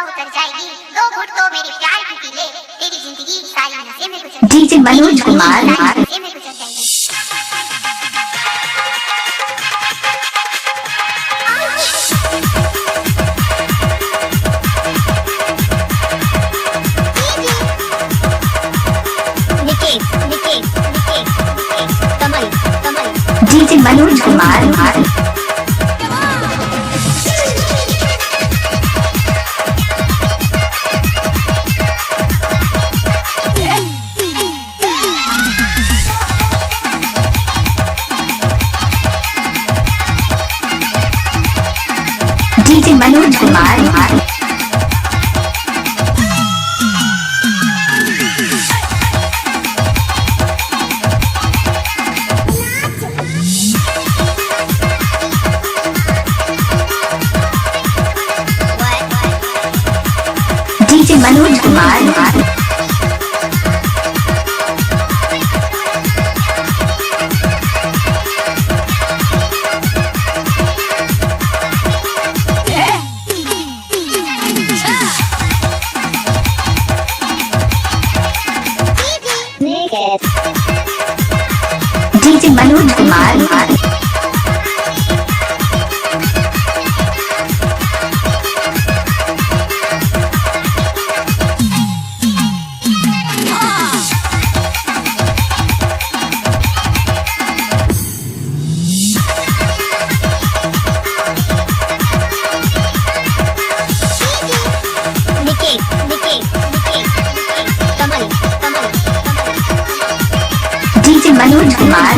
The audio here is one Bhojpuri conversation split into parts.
उतर जाएगी, 2 घुट तो मेरे प्यार की पी ले, तेरी जिंदगी सारी नशे में गुजर जाएगी। डीजे मनोज कुमार नशे में गुजर जाएगी। DJ Manoj Kumar DJ Manoj Kumar DJ Manoj Kumar DJ Manoj Kumar DJ Manoj Kumar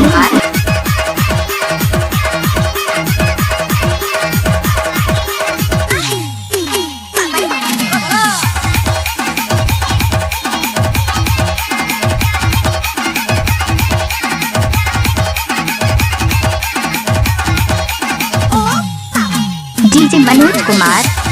DJ Manoj Kumar